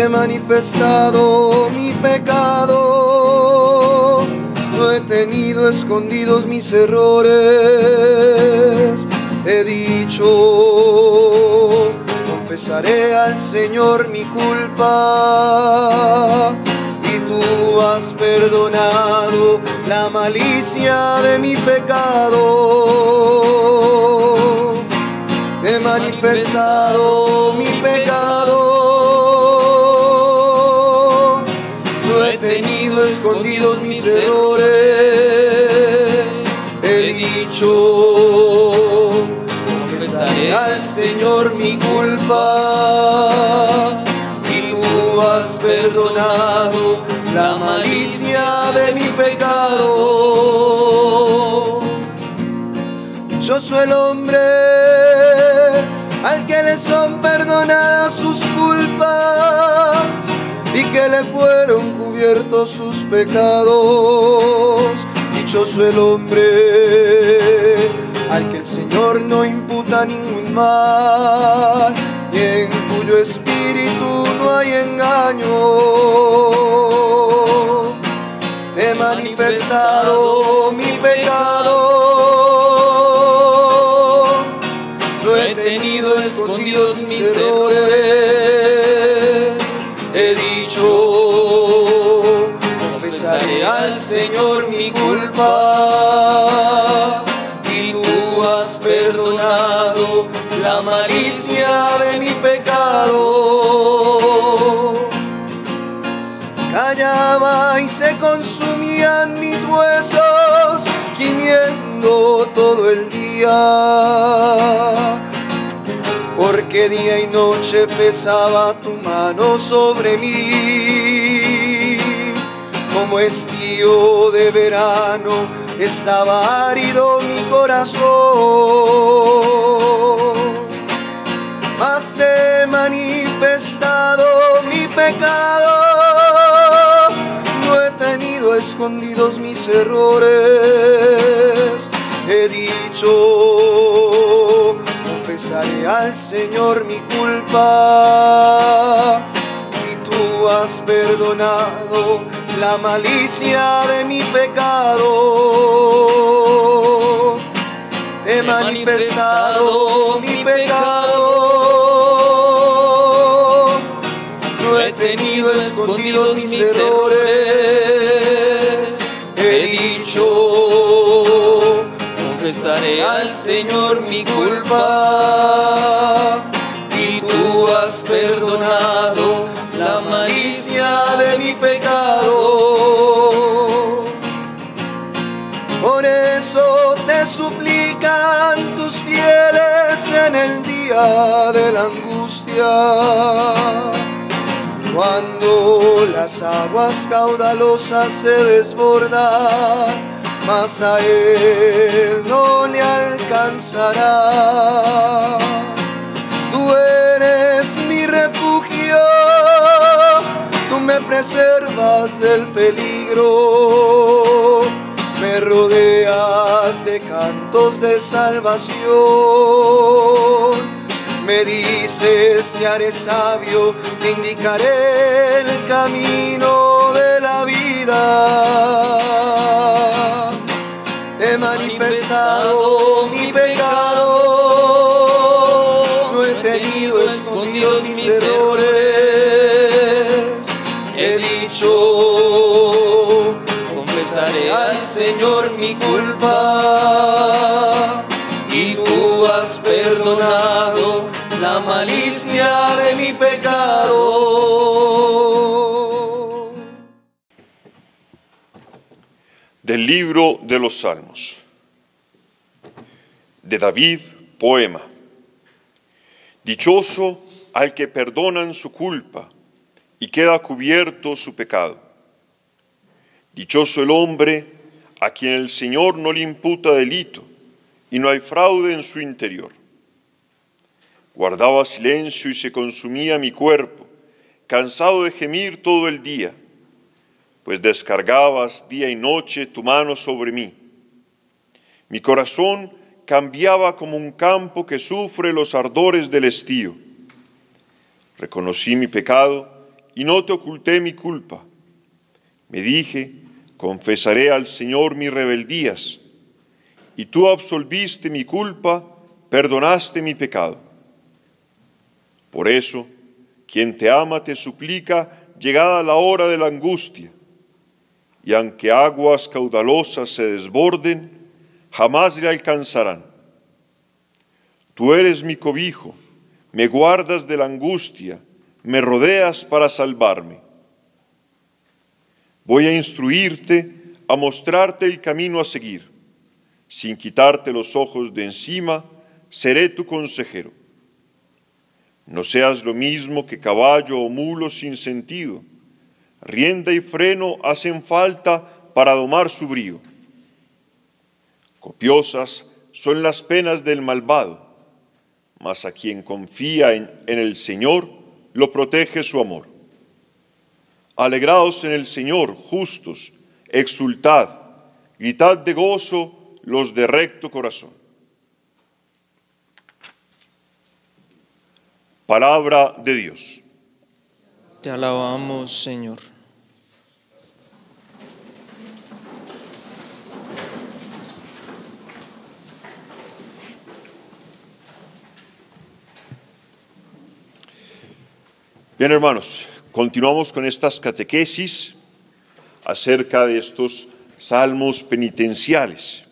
he manifestado mi pecado, no he tenido escondidos mis errores. He dicho, confesaré al Señor mi culpa, y tú has perdonado la malicia de mi pecado. He manifestado mi pecado, no he tenido escondidos mis errores. He dicho, confesaré al Señor mi culpa, y tú has perdonado la malicia de mi pecado. Yo soy el hombre al que le son perdonadas sus culpas y que le fueron cubiertos sus pecados. Dichoso el hombre al que el Señor no imputa ningún mal y en cuyo espíritu no hay engaño. He manifestado mi pecado, no he tenido escondidos mis errores. He dicho, confesaré al Señor mi culpa, y tú has perdonado la malicia de mi pecado. Callaba y se consumían mis huesos, gimiendo todo el día, porque día y noche pesaba tu mano sobre mí. Como estío de verano estaba árido mi corazón, mas te he manifestado mi pecado, no he tenido escondidos mis errores. He dicho, confesaré al Señor mi culpa, y tú has perdonado la malicia de mi pecado. He manifestado mi pecado, no he tenido escondidos mis errores. He dicho, confesaré al Señor mi culpa, y tú has perdonado la malicia de mi pecado. Por eso te suplican tus fieles en el día de la angustia, cuando las aguas caudalosas se desbordan, mas a él no le alcanzará. Tú eres mi refugio, tú me preservas del peligro, me rodeas de cantos de salvación. Me dices, te haré sabio, te indicaré el camino de la vida. He manifestado mi pecado, no he tenido escondidos mis errores. He dicho, confesaré al Señor mi culpa, y tú has perdonado la malicia de mi pecado. Del libro de los Salmos. De David, poema. Dichoso al que perdonan su culpa y queda cubierto su pecado. Dichoso el hombre a quien el Señor no le imputa delito y no hay fraude en su interior. Guardaba silencio y se consumía mi cuerpo, cansado de gemir todo el día, pues descargabas día y noche tu mano sobre mí. Mi corazón cambiaba como un campo que sufre los ardores del estío. Reconocí mi pecado y no te oculté mi culpa. Me dije, confesaré al Señor mis rebeldías, y tú absolviste mi culpa, perdonaste mi pecado. Por eso, quien te ama te suplica, llegada la hora de la angustia, y aunque aguas caudalosas se desborden, jamás le alcanzarán. Tú eres mi cobijo, me guardas de la angustia, me rodeas para salvarme. Voy a instruirte, a mostrarte el camino a seguir. Sin quitarte los ojos de encima, seré tu consejero. No seas lo mismo que caballo o mulo sin sentido. Rienda y freno hacen falta para domar su brío. Copiosas son las penas del malvado, mas a quien confía en el Señor, lo protege su amor. Alegraos en el Señor, justos, exultad, gritad de gozo los de recto corazón. Palabra de Dios. Te alabamos, Señor. Bien, hermanos, continuamos con estas catequesis acerca de estos salmos penitenciales.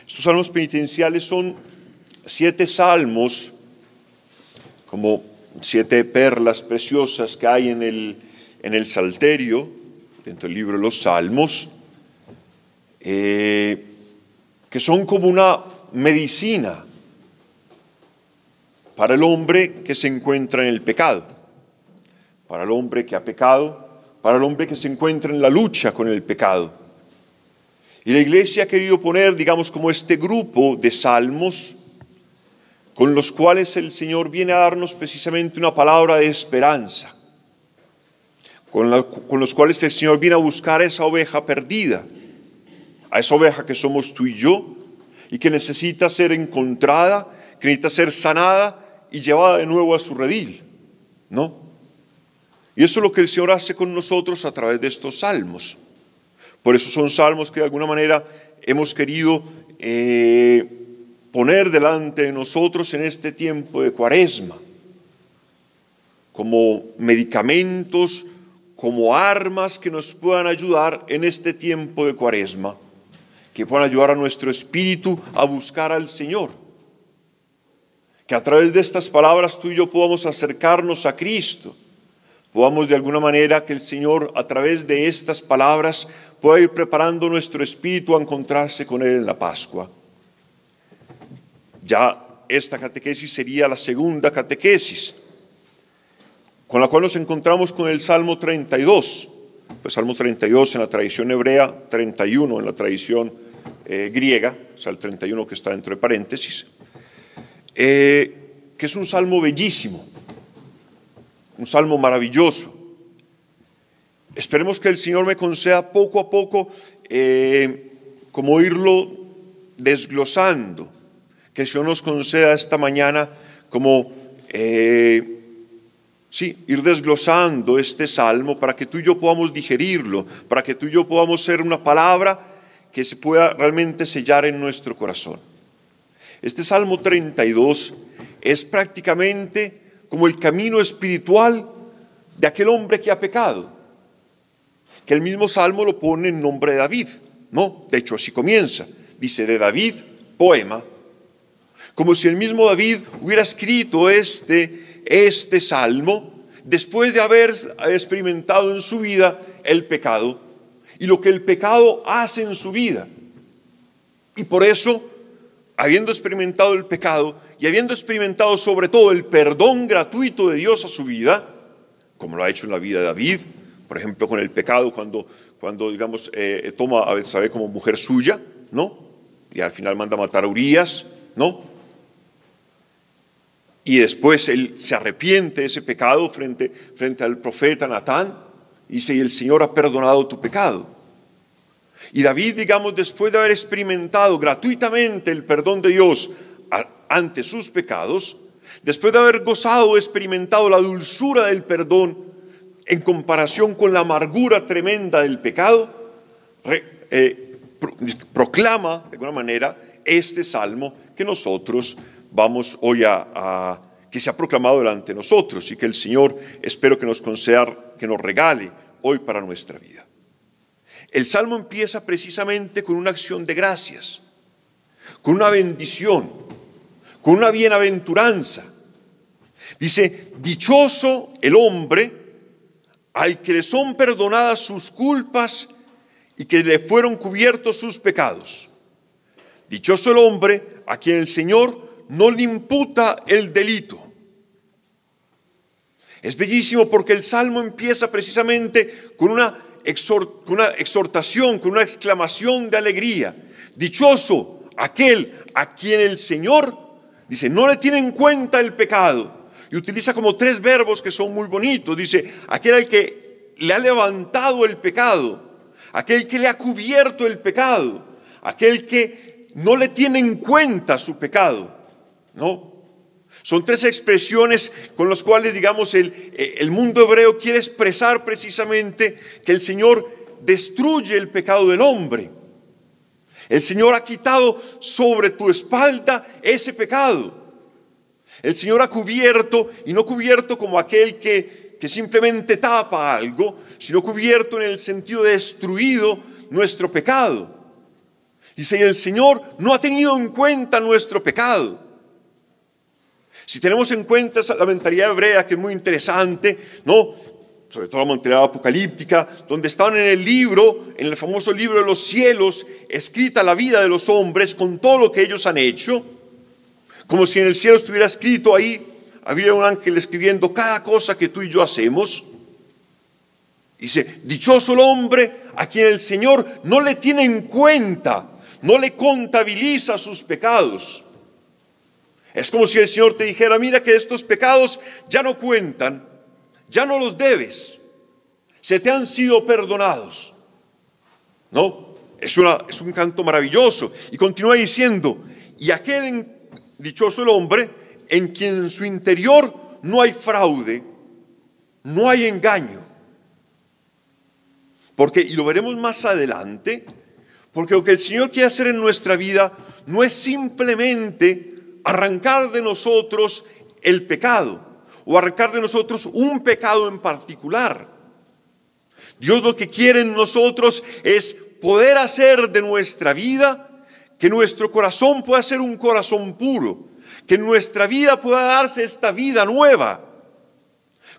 Estos salmos penitenciales son 7 salmos, como 7 perlas preciosas que hay en el Salterio, dentro del libro de los Salmos, que son como una medicina para el hombre que se encuentra en el pecado, para el hombre que ha pecado, para el hombre que se encuentra en la lucha con el pecado. Y la Iglesia ha querido poner, digamos, como este grupo de salmos con los cuales el Señor viene a darnos precisamente una palabra de esperanza, con los cuales el Señor viene a buscar a esa oveja perdida, a esa oveja que somos tú y yo, y que necesita ser encontrada, que necesita ser sanada y llevada de nuevo a su redil, ¿no? Y eso es lo que el Señor hace con nosotros a través de estos salmos. Por eso son salmos que de alguna manera hemos querido poner delante de nosotros en este tiempo de Cuaresma, como medicamentos, como armas que nos puedan ayudar en este tiempo de Cuaresma, que puedan ayudar a nuestro espíritu a buscar al Señor. Que a través de estas palabras tú y yo podamos acercarnos a Cristo, podamos de alguna manera que el Señor a través de estas palabras pueda ir preparando nuestro espíritu a encontrarse con Él en la Pascua. Ya esta catequesis sería la segunda catequesis, con la cual nos encontramos con el Salmo 32. Pues Salmo 32 en la tradición hebrea, 31 en la tradición griega, o sea el 31 que está entre paréntesis, que es un salmo bellísimo, un salmo maravilloso. Esperemos que el Señor me conceda poco a poco como irlo desglosando, que el Señor nos conceda esta mañana como ir desglosando este salmo para que tú y yo podamos digerirlo, para que tú y yo podamos ser una palabra que se pueda realmente sellar en nuestro corazón. Este Salmo 32 es prácticamente como el camino espiritual de aquel hombre que ha pecado, que el mismo Salmo lo pone en nombre de David, ¿no? De hecho así comienza, dice de David, poema, como si el mismo David hubiera escrito este Salmo después de haber experimentado en su vida el pecado y lo que el pecado hace en su vida. Y por eso, habiendo experimentado el pecado y habiendo experimentado sobre todo el perdón gratuito de Dios a su vida, como lo ha hecho en la vida de David, por ejemplo con el pecado cuando digamos toma a Betsabé como mujer suya, ¿no? Y al final manda a matar a Urías, ¿no? Y después él se arrepiente de ese pecado frente al profeta Natán y dice, y el Señor ha perdonado tu pecado. Y David, digamos, después de haber experimentado gratuitamente el perdón de Dios ante sus pecados, después de haber gozado o experimentado la dulzura del perdón en comparación con la amargura tremenda del pecado, proclama de alguna manera este salmo que nosotros vamos hoy que se ha proclamado delante de nosotros y que el Señor espero que nos conceda, que nos regale hoy para nuestra vida. El salmo empieza precisamente con una acción de gracias, con una bendición, con una bienaventuranza. Dice: dichoso el hombre al que le son perdonadas sus culpas y que le fueron cubiertos sus pecados. Dichoso el hombre a quien el Señor no le imputa el delito. Es bellísimo porque el salmo empieza precisamente con una exhortación, con una exclamación de alegría. Dichoso aquel a quien el Señor, dice, no le tiene en cuenta el pecado. Y utiliza como 3 verbos que son muy bonitos. Dice, aquel al que le ha levantado el pecado, aquel que le ha cubierto el pecado, aquel que no le tiene en cuenta su pecado, ¿no? Son 3 expresiones con las cuales, digamos, el mundo hebreo quiere expresar precisamente que el Señor destruye el pecado del hombre. El Señor ha quitado sobre tu espalda ese pecado. El Señor ha cubierto, y no cubierto como aquel que simplemente tapa algo, sino cubierto en el sentido de destruido nuestro pecado. Dice, el Señor no ha tenido en cuenta nuestro pecado. Si tenemos en cuenta la mentalidad hebrea, que es muy interesante, ¿no? Sobre todo la mentalidad apocalíptica, donde estaban en el libro, en el famoso libro de los cielos, escrita la vida de los hombres con todo lo que ellos han hecho, como si en el cielo estuviera escrito ahí, había un ángel escribiendo cada cosa que tú y yo hacemos. Dice, dichoso el hombre a quien el Señor no le tiene en cuenta, no le contabiliza sus pecados. Es como si el Señor te dijera, mira que estos pecados ya no cuentan, ya no los debes, se te han sido perdonados. ¿No? Es un canto maravilloso. Y continúa diciendo, y aquel dichoso el hombre en quien en su interior no hay fraude, no hay engaño. Porque, y lo veremos más adelante, porque lo que el Señor quiere hacer en nuestra vida no es simplemente arrancar de nosotros el pecado o arrancar de nosotros un pecado en particular. Dios lo que quiere en nosotros es poder hacer de nuestra vida que nuestro corazón pueda ser un corazón puro, que en nuestra vida pueda darse esta vida nueva.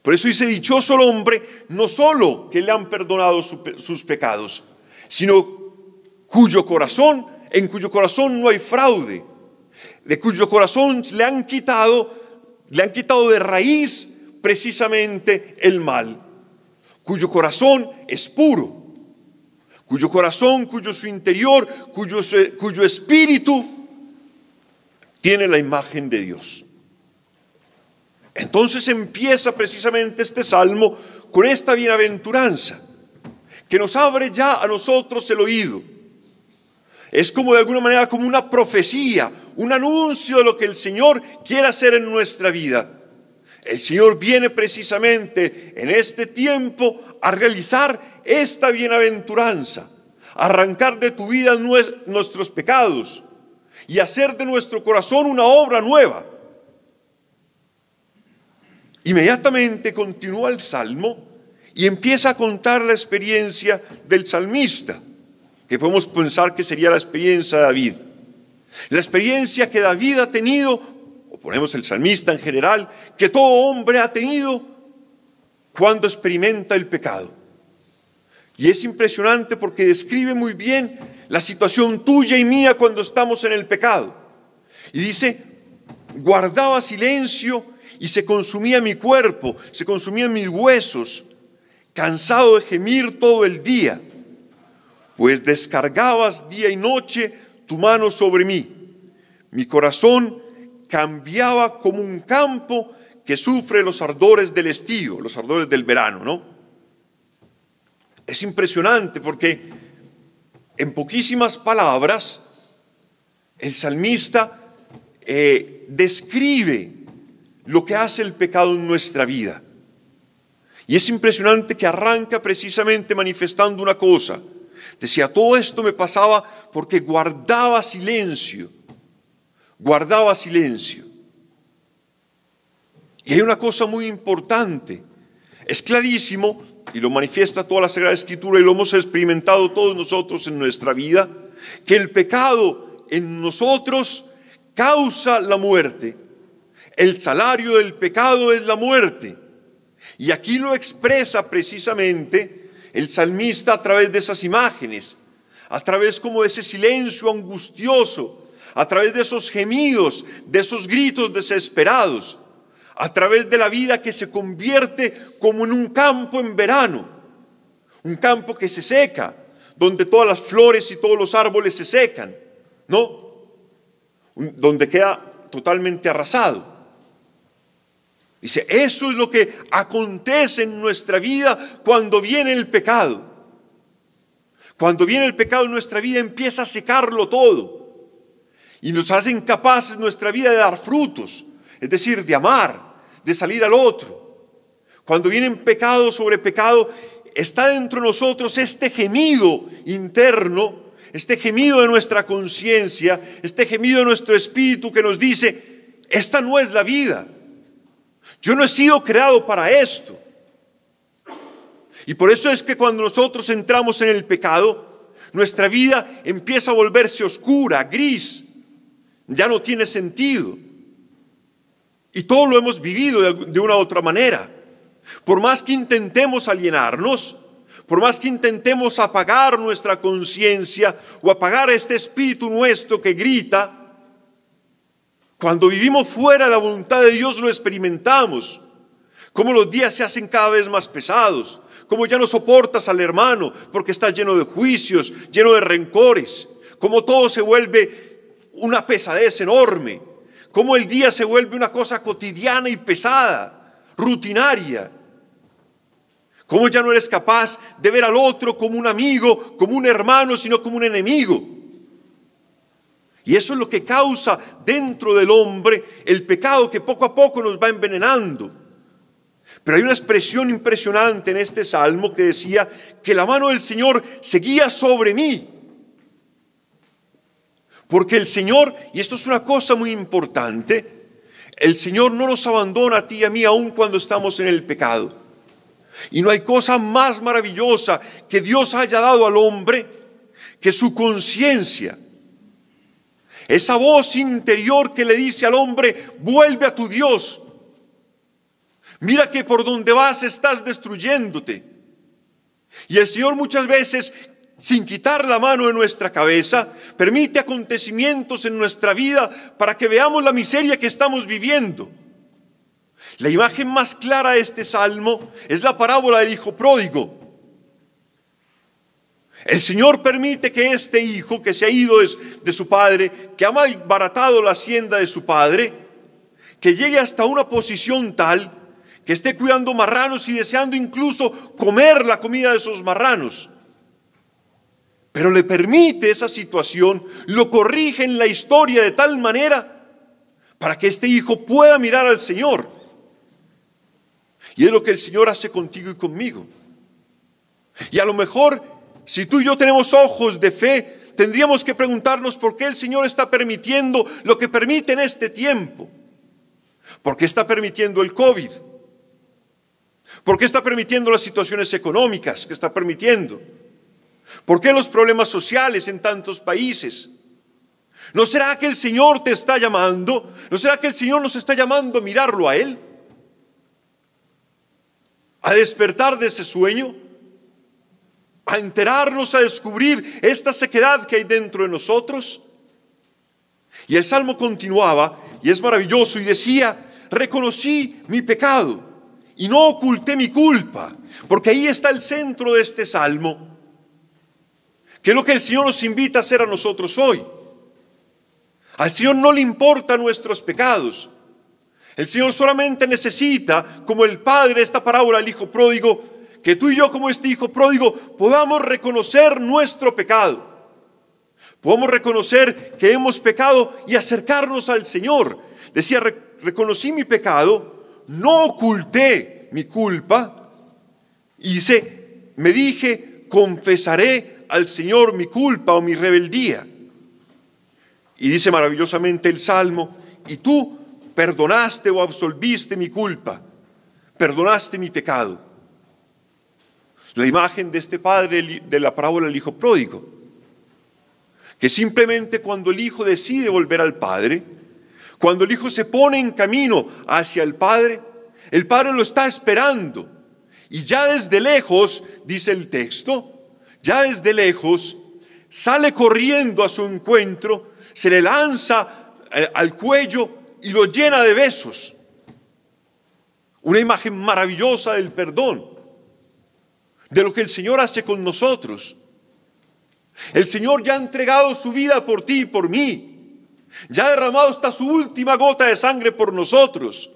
Por eso dice, dichoso el hombre, no solo que le han perdonado sus pecados, sino en cuyo corazón no hay fraude, de cuyo corazón le han quitado de raíz precisamente el mal, cuyo corazón es puro, cuyo corazón, su interior, cuyo espíritu tiene la imagen de Dios. Entonces empieza precisamente este salmo con esta bienaventuranza que nos abre ya a nosotros el oído. Es como de alguna manera como una profecía, un anuncio de lo que el Señor quiere hacer en nuestra vida. El Señor viene precisamente en este tiempo a realizar esta bienaventuranza, a arrancar de tu vida nuestros pecados y hacer de nuestro corazón una obra nueva. Inmediatamente continúa el salmo y empieza a contar la experiencia del salmista, que podemos pensar que sería la experiencia de David. La experiencia que David ha tenido, o ponemos el salmista en general, que todo hombre ha tenido cuando experimenta el pecado. Y es impresionante porque describe muy bien la situación tuya y mía cuando estamos en el pecado. Y dice, guardaba silencio y se consumía mi cuerpo, se consumían mis huesos, cansado de gemir todo el día, pues descargabas día y noche tu mano sobre mí. Mi corazón cambiaba como un campo que sufre los ardores del estío, los ardores del verano, ¿no? Es impresionante porque en poquísimas palabras el salmista describe lo que hace el pecado en nuestra vida. Y es impresionante que arranca precisamente manifestando una cosa. Decía, todo esto me pasaba porque guardaba silencio. Guardaba silencio. Y hay una cosa muy importante. Es clarísimo, y lo manifiesta toda la Sagrada Escritura, y lo hemos experimentado todos nosotros en nuestra vida, que el pecado en nosotros causa la muerte. El salario del pecado es la muerte. Y aquí lo expresa precisamente el salmista a través de esas imágenes, a través como de ese silencio angustioso, a través de esos gemidos, de esos gritos desesperados, a través de la vida que se convierte como en un campo en verano, un campo que se seca, donde todas las flores y todos los árboles se secan, ¿no? Donde queda totalmente arrasado. Dice, eso es lo que acontece en nuestra vida cuando viene el pecado. Cuando viene el pecado en nuestra vida empieza a secarlo todo. Y nos hace incapaces nuestra vida de dar frutos, es decir, de amar, de salir al otro. Cuando viene pecado sobre pecado, está dentro de nosotros este gemido interno, este gemido de nuestra conciencia, este gemido de nuestro espíritu que nos dice, esta no es la vida. Yo no he sido creado para esto. Y por eso es que cuando nosotros entramos en el pecado, nuestra vida empieza a volverse oscura, gris. Ya no tiene sentido. Y todo lo hemos vivido de una u otra manera. Por más que intentemos alienarnos, por más que intentemos apagar nuestra conciencia o apagar este espíritu nuestro que grita, cuando vivimos fuera de la voluntad de Dios lo experimentamos. Como los días se hacen cada vez más pesados, como ya no soportas al hermano porque está lleno de juicios, lleno de rencores, como todo se vuelve una pesadez enorme, como el día se vuelve una cosa cotidiana y pesada, rutinaria, como ya no eres capaz de ver al otro como un amigo, como un hermano, sino como un enemigo. Y eso es lo que causa dentro del hombre el pecado que poco a poco nos va envenenando. Pero hay una expresión impresionante en este salmo que decía que la mano del Señor seguía sobre mí. Porque el Señor, y esto es una cosa muy importante, el Señor no nos abandona a ti y a mí aun cuando estamos en el pecado. Y no hay cosa más maravillosa que Dios haya dado al hombre que su conciencia. Esa voz interior que le dice al hombre, vuelve a tu Dios. Mira que por donde vas estás destruyéndote. Y el Señor muchas veces, sin quitar la mano de nuestra cabeza, permite acontecimientos en nuestra vida para que veamos la miseria que estamos viviendo. La imagen más clara de este salmo es la parábola del hijo pródigo. El Señor permite que este hijo que se ha ido de su padre, que ha malbaratado la hacienda de su padre, que llegue hasta una posición tal que esté cuidando marranos y deseando incluso comer la comida de esos marranos. Pero le permite esa situación, lo corrige en la historia de tal manera para que este hijo pueda mirar al Señor. Y es lo que el Señor hace contigo y conmigo. Y a lo mejor, si tú y yo tenemos ojos de fe, tendríamos que preguntarnos por qué el Señor está permitiendo lo que permite en este tiempo. ¿Por qué está permitiendo el COVID? ¿Por qué está permitiendo las situaciones económicas que está permitiendo? ¿Por qué los problemas sociales en tantos países? ¿No será que el Señor te está llamando? ¿No será que el Señor nos está llamando a mirarlo a Él? ¿A despertar de ese sueño? ¿A enterarnos, a descubrir esta sequedad que hay dentro de nosotros? Y el salmo continuaba, y es maravilloso, y decía, reconocí mi pecado y no oculté mi culpa, porque ahí está el centro de este salmo, que es lo que el Señor nos invita a hacer a nosotros hoy. Al Señor no le importan nuestros pecados. El Señor solamente necesita, como el padre de esta parábola, el hijo pródigo, que tú y yo como este hijo pródigo podamos reconocer nuestro pecado. Podamos reconocer que hemos pecado y acercarnos al Señor. Decía, reconocí mi pecado, no oculté mi culpa Y dice, me dije, confesaré al Señor mi culpa o mi rebeldía. Y dice maravillosamente el Salmo, y tú perdonaste o absolviste mi culpa, perdonaste mi pecado. La imagen de este padre de la parábola del hijo pródigo, que simplemente cuando el hijo decide volver al padre, cuando el hijo se pone en camino hacia el padre lo está esperando. Y ya desde lejos, dice el texto, ya desde lejos, sale corriendo a su encuentro, se le lanza al cuello y lo llena de besos. Una imagen maravillosa del perdón, de lo que el Señor hace con nosotros. El Señor ya ha entregado su vida por ti y por mí. Ya ha derramado hasta su última gota de sangre por nosotros.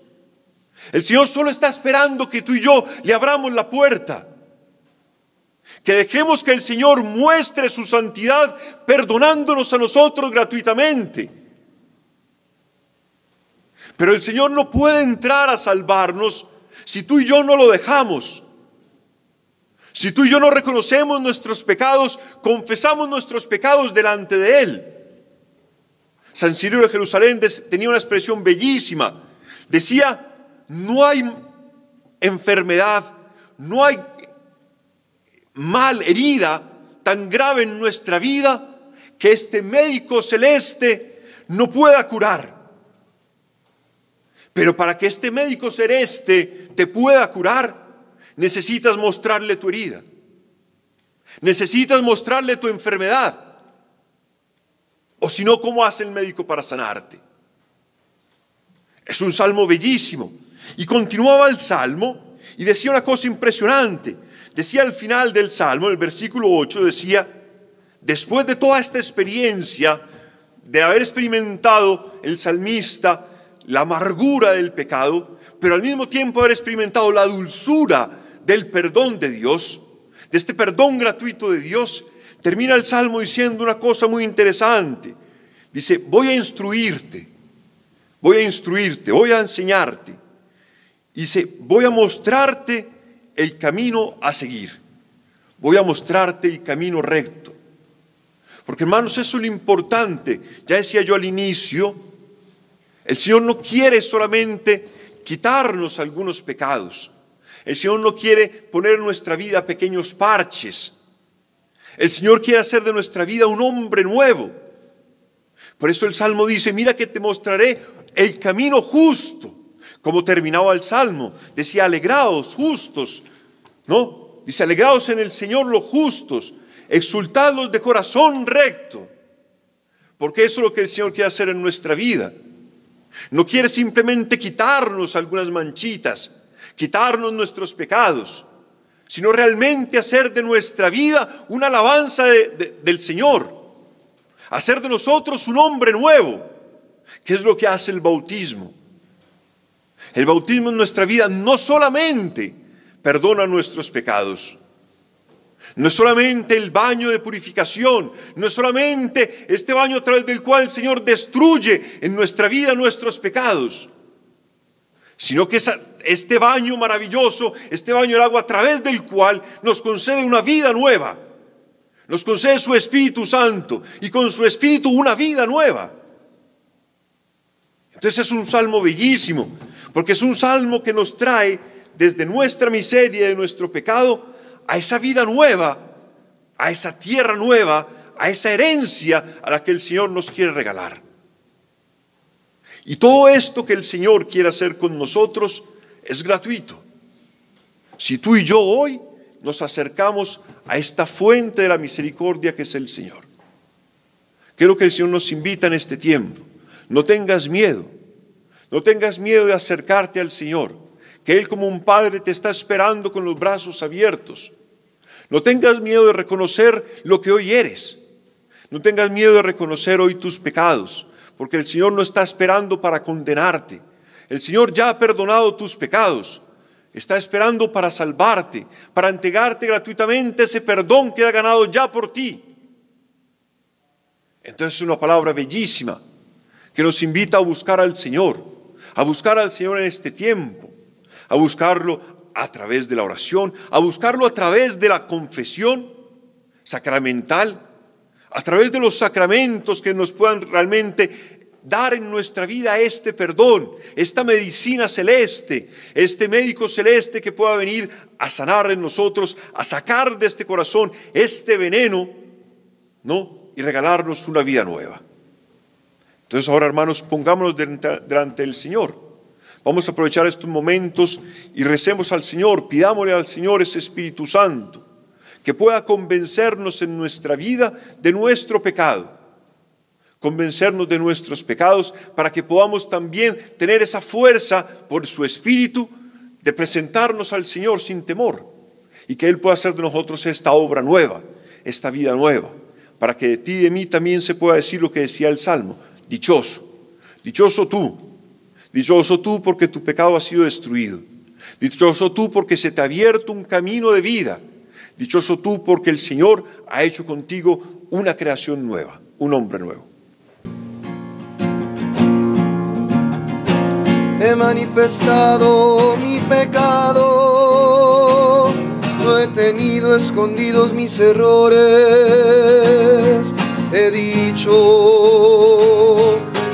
El Señor solo está esperando que tú y yo le abramos la puerta. Que dejemos que el Señor muestre su santidad perdonándonos a nosotros gratuitamente. Pero el Señor no puede entrar a salvarnos si tú y yo no lo dejamos. Si tú y yo no reconocemos nuestros pecados, confesamos nuestros pecados delante de Él. San Cirilo de Jerusalén tenía una expresión bellísima. Decía, no hay enfermedad, no hay mal, herida tan grave en nuestra vida que este médico celeste no pueda curar. Pero para que este médico celeste te pueda curar, necesitas mostrarle tu herida. Necesitas mostrarle tu enfermedad. O si no, ¿cómo hace el médico para sanarte? Es un salmo bellísimo. Y continuaba el salmo y decía una cosa impresionante. Decía al final del salmo, en el versículo 8, decía, después de toda esta experiencia, de haber experimentado el salmista la amargura del pecado, pero al mismo tiempo haber experimentado la dulzura del perdón de Dios, de este perdón gratuito de Dios, termina el salmo diciendo una cosa muy interesante. Dice, voy a instruirte, voy a enseñarte. Dice, voy a mostrarte el camino a seguir. Voy a mostrarte el camino recto. Porque hermanos, eso es lo importante. Ya decía yo al inicio, el Señor no quiere solamente quitarnos algunos pecados. El Señor no quiere poner en nuestra vida pequeños parches. El Señor quiere hacer de nuestra vida un hombre nuevo. Por eso el Salmo dice, mira que te mostraré el camino justo. Como terminaba el Salmo, decía, alegraos justos, ¿no? Dice, alegraos en el Señor los justos, exultadlos de corazón recto. Porque eso es lo que el Señor quiere hacer en nuestra vida. No quiere simplemente quitarnos algunas manchitas, quitarnos nuestros pecados, sino realmente hacer de nuestra vida una alabanza del Señor, hacer de nosotros un hombre nuevo, que es lo que hace el bautismo. El bautismo en nuestra vida no solamente perdona nuestros pecados, no es solamente el baño de purificación, no es solamente este baño a través del cual el Señor destruye en nuestra vida nuestros pecados, sino que este baño maravilloso, este baño del agua a través del cual nos concede una vida nueva, nos concede su Espíritu Santo y con su Espíritu una vida nueva. Entonces es un salmo bellísimo, porque es un salmo que nos trae desde nuestra miseria y de nuestro pecado a esa vida nueva, a esa tierra nueva, a esa herencia a la que el Señor nos quiere regalar. Y todo esto que el Señor quiere hacer con nosotros es gratuito. Si tú y yo hoy nos acercamos a esta fuente de la misericordia que es el Señor. ¿Qué es lo que el Señor nos invita en este tiempo? No tengas miedo. No tengas miedo de acercarte al Señor, que Él como un padre te está esperando con los brazos abiertos. No tengas miedo de reconocer lo que hoy eres. No tengas miedo de reconocer hoy tus pecados, porque el Señor no está esperando para condenarte. El Señor ya ha perdonado tus pecados. Está esperando para salvarte, para entregarte gratuitamente ese perdón que ha ganado ya por ti. Entonces es una palabra bellísima que nos invita a buscar al Señor en este tiempo, a buscarlo a través de la oración, a buscarlo a través de la confesión sacramental, a través de los sacramentos que nos puedan realmente dar en nuestra vida este perdón, esta medicina celeste, este médico celeste que pueda venir a sanar en nosotros, a sacar de este corazón este veneno, ¿no? Y regalarnos una vida nueva. Entonces ahora, hermanos, pongámonos delante del Señor. Vamos a aprovechar estos momentos y recemos al Señor, pidámosle al Señor ese Espíritu Santo que pueda convencernos en nuestra vida de nuestro pecado, convencernos de nuestros pecados para que podamos también tener esa fuerza por su Espíritu de presentarnos al Señor sin temor y que Él pueda hacer de nosotros esta obra nueva, esta vida nueva, para que de ti y de mí también se pueda decir lo que decía el Salmo: dichoso, dichoso tú porque tu pecado ha sido destruido, dichoso tú porque se te ha abierto un camino de vida, dichoso tú porque el Señor ha hecho contigo una creación nueva, un hombre nuevo. He manifestado mi pecado, no he tenido escondidos mis errores. He dicho,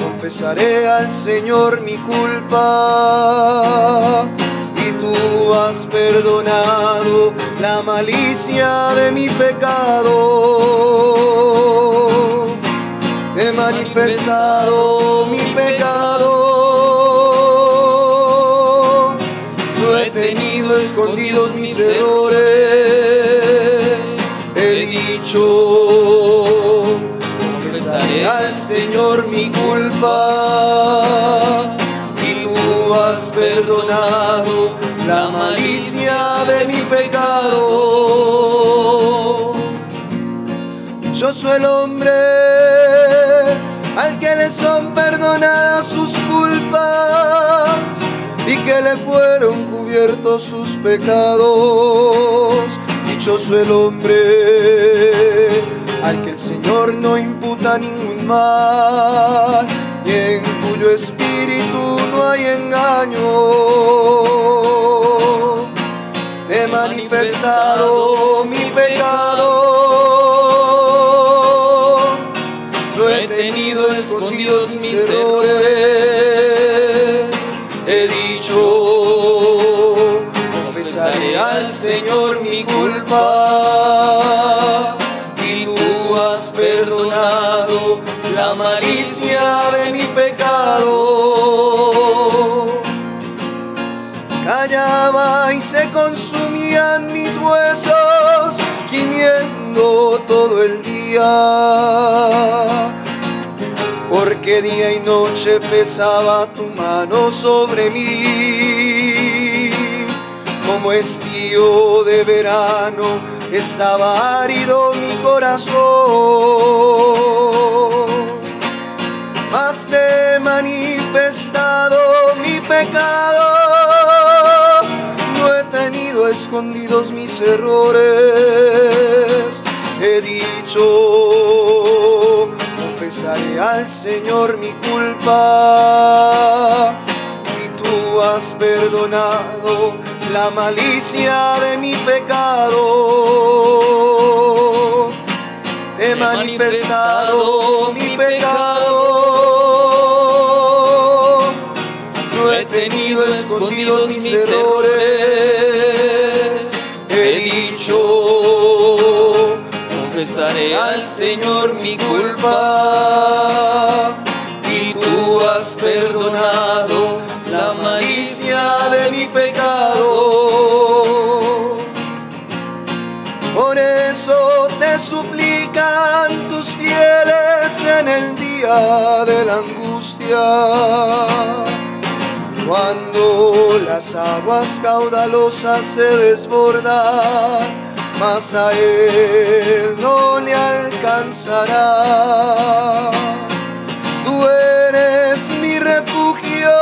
confesaré al Señor mi culpa, y tú has perdonado la malicia de mi pecado. He manifestado mi pecado, no he tenido escondidos mis errores. He dicho, confesaré al Señor mi culpa, y tú has perdonado la malicia de mi pecado. Yo soy el hombre al que le son perdonadas sus culpas y que le fueron cubiertos sus pecados. Dichoso el hombre al que el Señor no imputa ningún mal y en cuyo espíritu no hay engaño. He manifestado mi pecado, no he tenido escondidos mis errores. He dicho, confesaré al Señor mi culpa, y tú has perdonado la malicia de mi pecado. Callaba y se consumían mis huesos, gimiendo todo el día, porque día y noche pesaba tu mano sobre mí. Como estío de verano estaba árido mi corazón, mas te he manifestado mi pecado, no he tenido escondidos mis errores. He dicho, confesaré al Señor mi culpa, y tú has perdonado la malicia de mi pecado. Te he manifestado mi pecado, no he tenido escondidos mis errores. He dicho, confesaré al Señor mi culpa, y tú has perdonado la malicia de mi pecado. Por eso te suplican tus fieles en el día de la angustia, cuando las aguas caudalosas se desbordan, mas a él no le alcanzará. Tú eres mi refugio,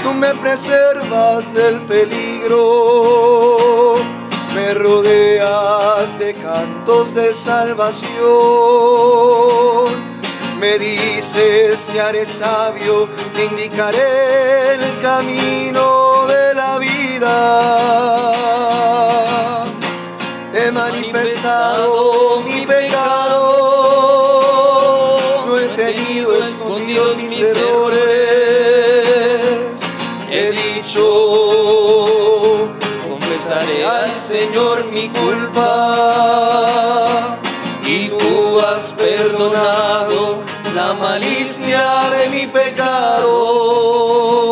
tú me preservas del peligro, me rodeas de cantos de salvación. Me dices, te haré sabio, te indicaré el camino de la vida. juzgar. He manifestado mi pecado, no he tenido escondidos mis errores. He dicho, confesaré al Señor mi culpa, y tú has perdonado la malicia de mi pecado.